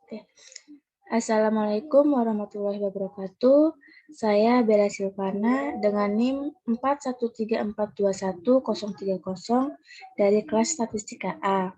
Oke. Assalamualaikum warahmatullahi wabarakatuh. Saya Bella Silvana dengan NIM 4134210030 dari kelas Statistika A.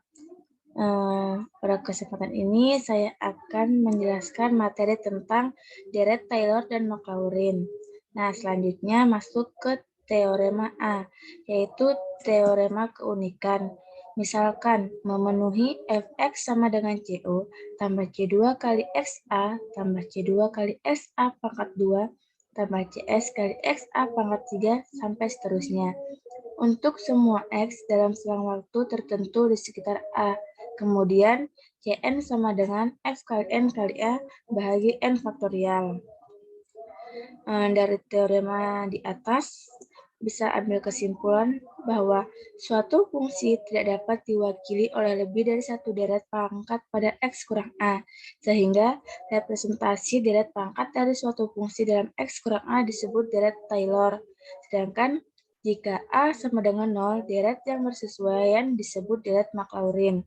Pada kesempatan ini saya akan menjelaskan materi tentang deret Taylor dan Maclaurin. Nah, selanjutnya masuk ke teorema A, yaitu teorema keunikan. Misalkan memenuhi fx sama dengan CO tambah C2 kali XA tambah C2 kali XA pangkat 2 tambah CS kali XA pangkat 3 sampai seterusnya. Untuk semua X dalam selang waktu tertentu di sekitar A. Kemudian Cn sama dengan F kali N kali A bahagi N faktorial. Dari teorema di atas, bisa ambil kesimpulan bahwa suatu fungsi tidak dapat diwakili oleh lebih dari satu deret pangkat pada X kurang A, sehingga representasi deret pangkat dari suatu fungsi dalam X kurang A disebut deret Taylor. Sedangkan jika A sama dengan 0, deret yang bersesuaian disebut deret Maclaurin.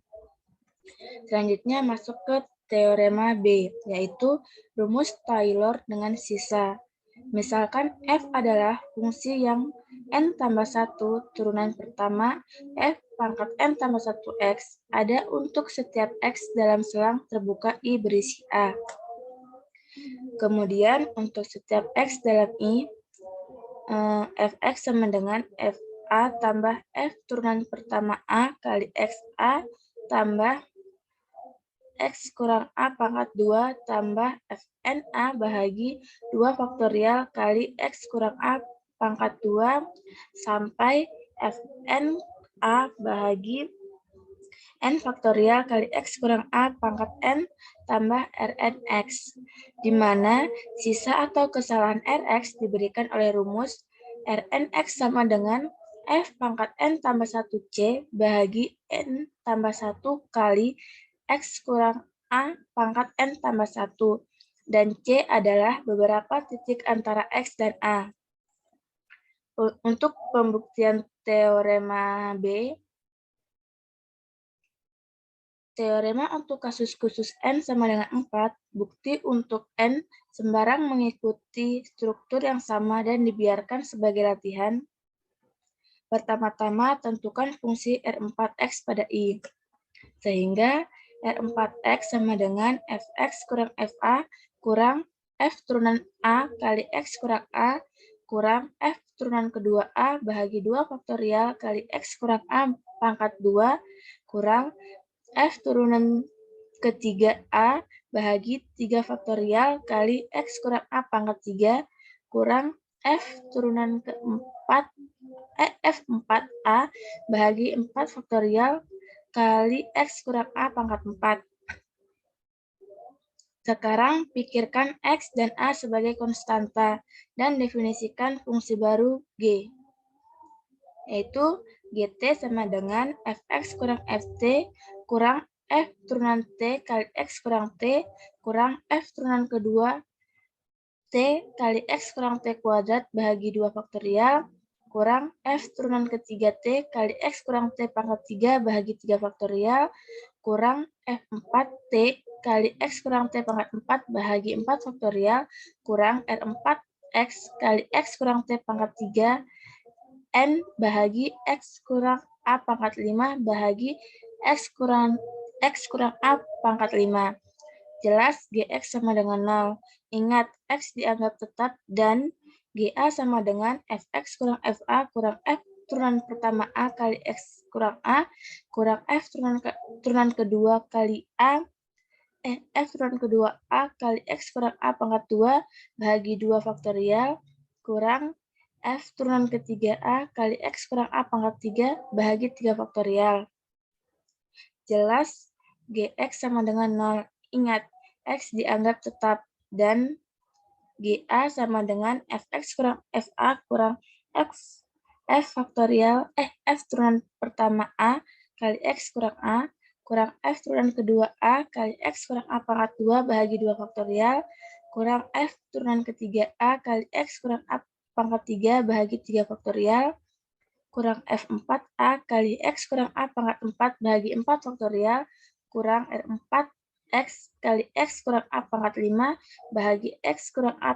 Selanjutnya masuk ke teorema B, yaitu rumus Taylor dengan sisa. Misalkan F adalah fungsi yang N tambah 1 turunan pertama F pangkat N tambah 1X ada untuk setiap X dalam selang terbuka I berisi A. Kemudian untuk setiap X dalam I, Fx sama dengan Fa tambah F turunan pertama A kali XA tambah X kurang A pangkat 2 tambah FNA bahagi 2 faktorial kali X kurang A pangkat 2 sampai FNA bahagi N faktorial kali X kurang A pangkat N tambah Rnx, di mana sisa atau kesalahan Rx diberikan oleh rumus Rnx sama dengan F pangkat N tambah 1C bahagi N tambah 1 kali X kurang A pangkat N tambah 1, dan C adalah beberapa titik antara X dan A. Untuk pembuktian teorema B, teorema untuk kasus khusus N sama dengan 4, bukti untuk N sembarang mengikuti struktur yang sama dan dibiarkan sebagai latihan. Pertama-tama tentukan fungsi R4X pada I, sehingga R4X sama dengan Fx kurang Fa kurang F turunan A kali X kurang A kurang F turunan kedua A bahagi 2 faktorial kali X kurang A pangkat 2 kurang F turunan ketiga A bahagi 3 faktorial kali X kurang A pangkat 3 kurang F turunan keempat F4A bahagi 4 faktorial kali X kurang A pangkat 4. Sekarang pikirkan X dan A sebagai konstanta dan definisikan fungsi baru G, yaitu GT sama dengan Fx kurang Ft kurang F turunan T kali X kurang T kurang F turunan kedua T kali X kurang T kuadrat bahagi 2 faktorial kurang F turunan ketiga T kali X kurang T pangkat 3 bahagi 3 faktorial kurang F4T kali X kurang T pangkat 4 bahagi 4 faktorial kurang R4X kali X kurang T pangkat 3 N bahagi X kurang A pangkat 5 bahagi X kurang A pangkat 5. Jelas Gx sama dengan 0. Ingat, X dianggap tetap dan Ga sama dengan Fx kurang Fa kurang F turunan pertama A kali X kurang A kurang F turunan kedua kali A F turunan kedua A kali X kurang A pangkat 2 bahagi 2 faktorial kurang F turunan ketiga A kali X kurang A pangkat 3 bahagi 3 faktorial. Jelas Gx sama dengan 0. Ingat, X dianggap tetap dan Ga sama dengan Fx kurang Fa kurang X F faktorial F turunan pertama A kali X kurang A kurang F turunan kedua A kali X kurang A pangkat 2 bahagi 2 faktorial kurang F turunan ketiga A kali X kurang A pangkat 3 bahagi 3 faktorial kurang F4A kali X kurang A pangkat 4 bahagi 4 faktorial kurang R4 X kali X kurang A pangkat 5 bahagi X kurang A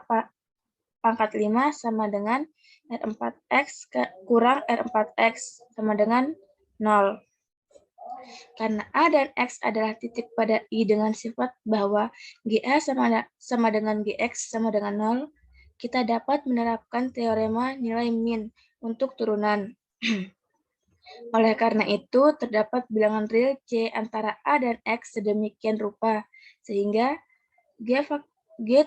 pangkat 5 sama dengan R4X kurang R4X sama dengan 0. Karena A dan X adalah titik pada I dengan sifat bahwa GA sama dengan GX sama dengan 0, kita dapat menerapkan teorema nilai min untuk turunan. Oleh karena itu, terdapat bilangan real C antara A dan X sedemikian rupa, sehingga G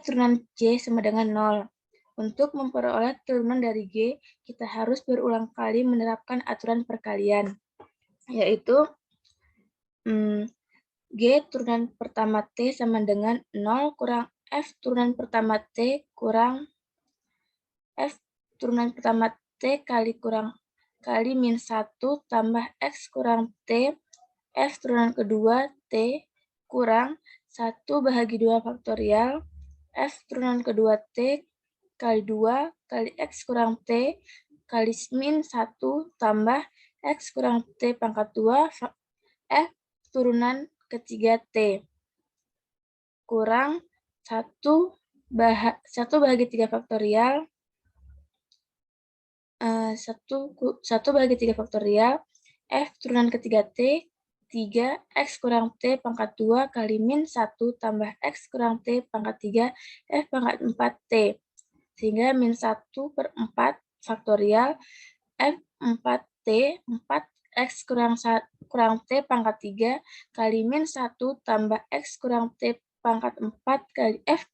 turunan C sama dengan 0. Untuk memperoleh turunan dari G, kita harus berulang kali menerapkan aturan perkalian, yaitu G turunan pertama T sama dengan 0 kurang F turunan pertama T kurang F turunan pertama T kali min 1 tambah X kurang T F turunan kedua T kurang 1 bahagi 2 faktorial F turunan kedua T kali 2 kali X kurang T kali min 1 tambah X kurang T pangkat 2 F turunan ketiga T kurang 1 bahagi 3 faktorial 1 bahagi 3 faktorial F turunan ketiga T 3 X kurang T pangkat 2 kali min 1 tambah X kurang T pangkat 3 F pangkat 4 T. Sehingga min 1 per 4 faktorial F 4T 4X kurang T pangkat 3 kali min 1 tambah X kurang T pangkat 4 kali F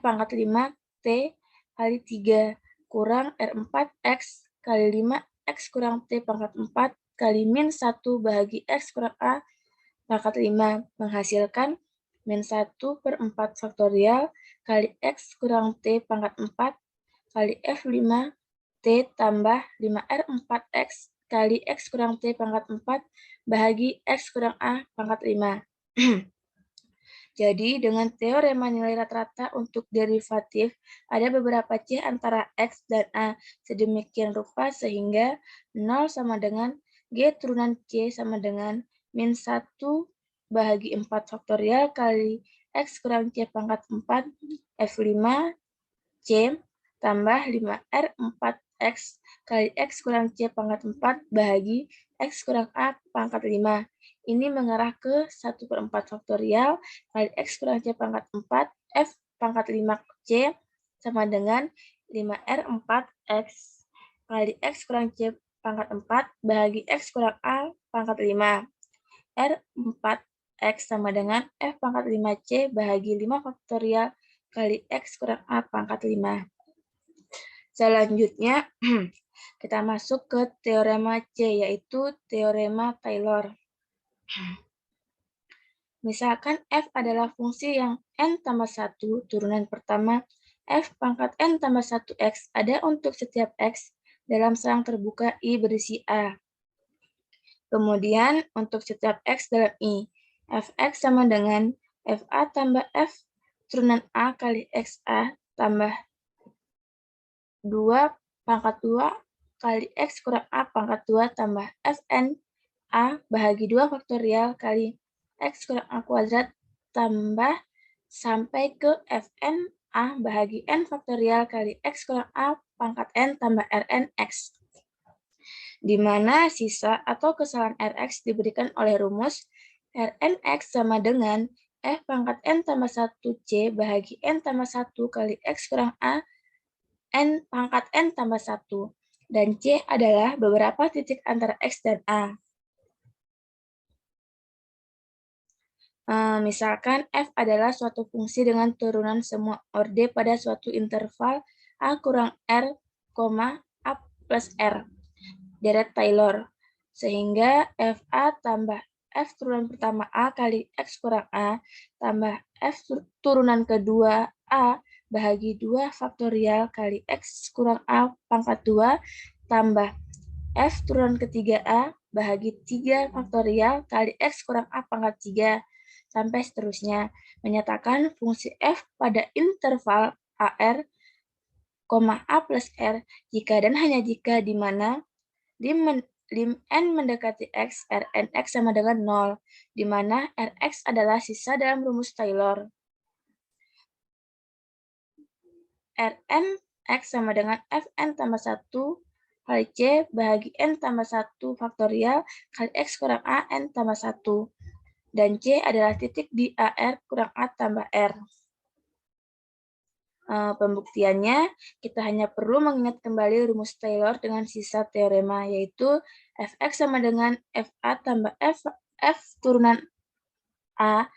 pangkat 5 T kali 3 kurang R4X kali 5X kurang T pangkat 4 kali min 1 bahagi X kurang A pangkat 5 menghasilkan min 1 per 4 faktorial kali X kurang T pangkat 4 kali F5 T tambah 5R4X kali X kurang T pangkat 4 bahagi X kurang A pangkat 5. Jadi, dengan teorema nilai rata-rata untuk derivatif, ada beberapa C antara X dan A sedemikian rupa sehingga 0 sama dengan G turunan C sama dengan min 1 bahagi 4 faktorial kali X kurang C pangkat 4 F5 C tambah 5R4X kali X kurang C pangkat 4 bahagi X kurang A pangkat 5. Ini mengarah ke 1 per 4 faktorial kali X kurang C pangkat 4 F pangkat 5 C sama dengan 5R4X kali X kurang C pangkat 4 bahagi X kurang A pangkat 5. R4X sama dengan F pangkat 5C bahagi 5 faktorial kali X kurang A pangkat 5. Selanjutnya, kita masuk ke teorema C, yaitu teorema Taylor. Misalkan F adalah fungsi yang N tambah 1, turunan pertama, F pangkat N tambah 1X ada untuk setiap X dalam selang terbuka I berisi A. Kemudian, untuk setiap X dalam I, Fx sama dengan Fa tambah F turunan A kali XA tambah 2 pangkat 2 kali X kurang A pangkat 2 tambah Fn A bahagi 2 faktorial kali X kurang A kuadrat tambah sampai ke Fn A bahagi N faktorial kali X kurang A pangkat N tambah Rn X. Di mana sisa atau kesalahan Rx diberikan oleh rumus Rn X sama dengan F pangkat N tambah 1C bahagi N tambah 1 kali X kurang A N pangkat N tambah 1, dan C adalah beberapa titik antara X dan A. Misalkan F adalah suatu fungsi dengan turunan semua orde pada suatu interval A kurang R, A plus R, deret Taylor. Sehingga FA tambah F turunan pertama A kali X kurang A tambah F turunan kedua A bahagi 2 faktorial kali X kurang A pangkat 2 tambah F turunan ketiga A bahagi 3 faktorial kali X kurang A pangkat 3 sampai seterusnya. Menyatakan fungsi F pada interval AR, A plus R jika dan hanya jika di mana lim n mendekati x, Rn x sama dengan 0, di mana Rx adalah sisa dalam rumus Taylor. Rn x sama dengan Fn tambah 1 kali C bahagi N tambah 1 faktorial kali X kurang A N tambah 1. Dan C adalah titik di AR kurang A tambah R. Pembuktiannya, kita hanya perlu mengingat kembali rumus Taylor dengan sisa teorema, yaitu Fx sama dengan Fa tambah F turunan A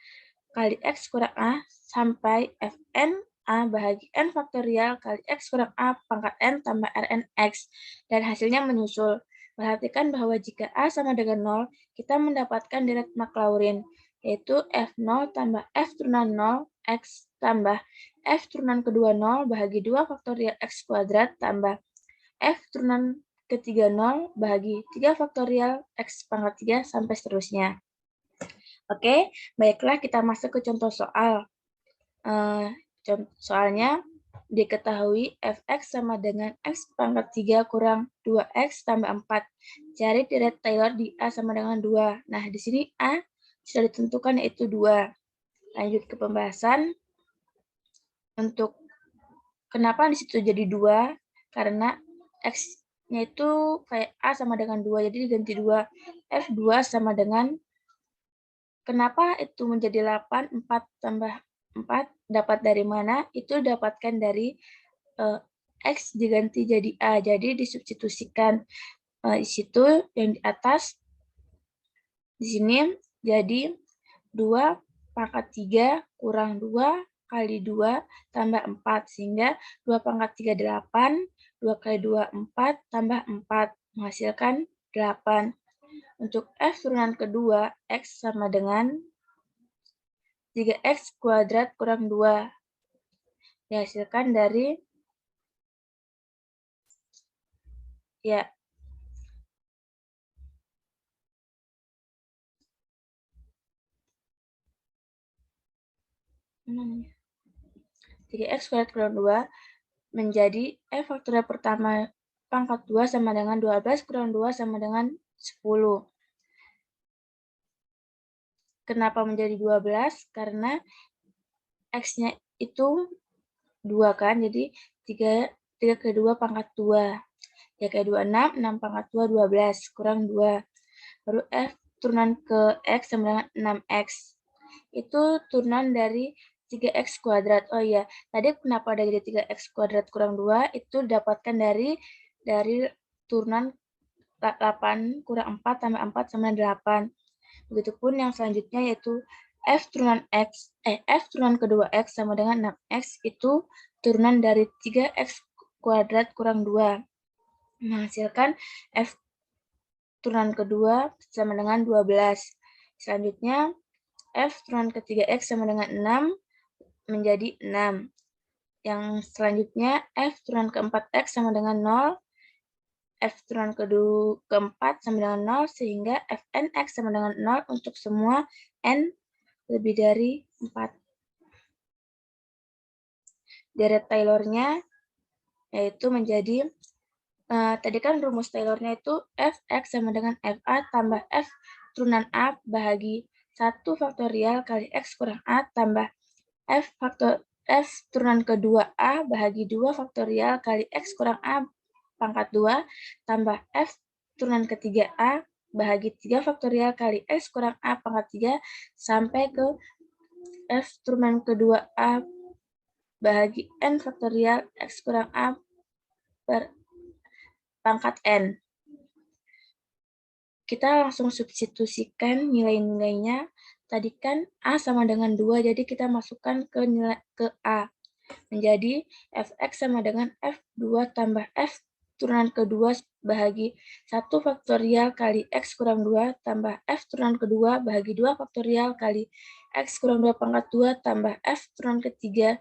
kali X kurang A sampai Fn A bahagi N faktorial kali X kurang A pangkat N tambah Rn X. Dan hasilnya menyusul. Perhatikan bahwa jika A sama dengan 0, kita mendapatkan deret Maclaurin, yaitu F0 tambah F turunan 0 X tambah F turunan kedua 0 bahagi 2 faktorial X kuadrat tambah F turunan ketiga 0 bahagi 3 faktorial X pangkat 3 sampai seterusnya. Oke, baiklah kita masuk ke contoh soal. Soalnya diketahui Fx sama dengan X pangkat 3 kurang 2X tambah 4. Cari deret Taylor di A sama dengan 2. Nah, di sini A sudah ditentukan yaitu 2. Lanjut ke pembahasan. Untuk kenapa di situ jadi 2? Karena X-nya itu kayak A sama dengan 2, jadi diganti 2. F2 sama dengan, kenapa itu menjadi 8? 4 tambah 4 dapat dari mana? Itu dapatkan dari X diganti jadi A, jadi disubstitusikan di situ yang di atas. Di sini jadi 2 pangkat 3 kurang 2 kali 2 tambah 4, sehingga 2 pangkat 3 8, 2 kali 2 4 tambah 4, menghasilkan 8. Untuk F turunan kedua, X sama dengan 3X kuadrat kurang 2. Dihasilkan dari, ya, namanya 3X kuadrat kurang 2 menjadi F faktorial pertama pangkat 2 sama dengan 12 kurang 2 sama dengan 10. Kenapa menjadi 12? Karena X-nya itu 2 kan, jadi 3 ke 2 pangkat 2. 3 ke 2, 6, 6 pangkat 2, 12, kurang 2. Baru F turunan ke X sama dengan 6X. Itu turunan dari 3X kuadrat. Oh iya, tadi kenapa ada jadi 3X kuadrat kurang 2? Itu dapatkan dari turunan 8 kurang 4 tambah 4 sama 8. Begitupun yang selanjutnya yaitu F turunan kedua X sama dengan 6X itu turunan dari 3X kuadrat kurang 2. Menghasilkan F turunan kedua sama dengan 12. Selanjutnya F turunan ketiga X sama dengan 6 menjadi 6. Yang selanjutnya F turunan keempat X sama dengan 0. F turunan keempat sama dengan 0, sehingga Fn X sama dengan 0 untuk semua N lebih dari 4. Deret Taylor-nya yaitu menjadi, tadi kan rumus Taylor-nya itu Fx sama dengan Fa tambah F turunan A bahagi 1 faktorial kali X kurang A tambah F turunan kedua A bahagi 2 faktorial kali X kurang A pangkat 2 tambah F turunan ketiga A bahagi 3 faktorial kali X kurang A pangkat 3 sampai ke F turunan kedua A bahagi N faktorial X kurang A per pangkat N. Kita langsung substitusikan nilai-nilainya. Tadi kan A sama dengan 2, jadi kita masukkan ke A. Menjadi Fx sama dengan F2 tambah F turunan kedua bahagi 1 faktorial kali X kurang 2 tambah F turunan kedua bahagi 2 faktorial kali X kurang 2 pangkat 2 tambah F turunan ketiga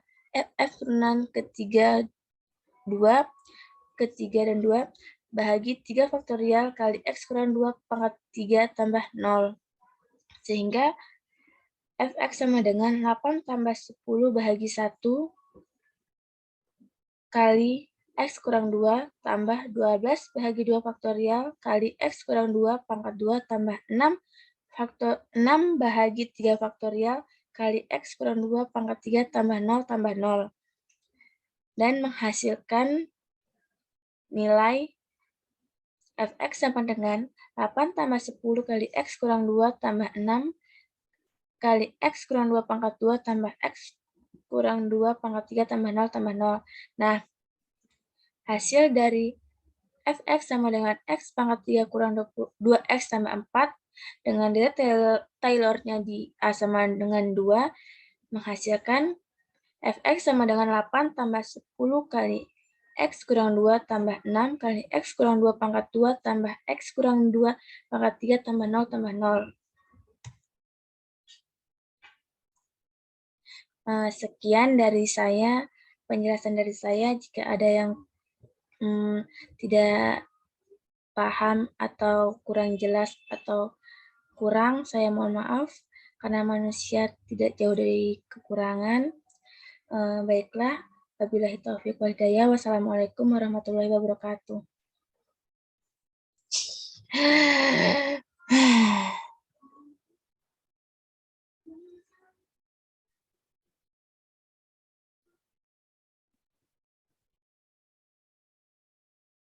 2 ketiga dan 2 bahagi 3 faktorial kali X kurang 2 pangkat 3 tambah 0. Sehingga Fx sama dengan 8 tambah 10 bahagi 1 kali X kurang 2 tambah 12 bahagi 2 faktorial kali X kurang 2 pangkat 2 tambah 6 bahagi 3 faktorial kali X kurang 2 pangkat 3 tambah 0 tambah 0. Dan menghasilkan nilai fx sama dengan 8 tambah 10 kali X kurang 2 tambah 6 kali X kurang 2 pangkat 2 tambah X kurang 2 pangkat 3 tambah 0 tambah 0. Nah, hasil dari fx sama dengan X pangkat 3 kurang 2X tambah 4 dengan nilai Taylor-nya di A sama dengan 2 menghasilkan fx sama dengan 8 tambah 10 kali X kurang 2 tambah 6 kali X kurang 2 pangkat 2 tambah X kurang 2 pangkat 3 tambah 0 tambah 0. Sekian dari saya, penjelasan dari saya. Jika ada yang tidak paham atau kurang jelas atau kurang, saya mohon maaf, karena manusia tidak jauh dari kekurangan. Baiklah, wabillahi taufiq wal hidayah. Wassalamualaikum warahmatullahi wabarakatuh.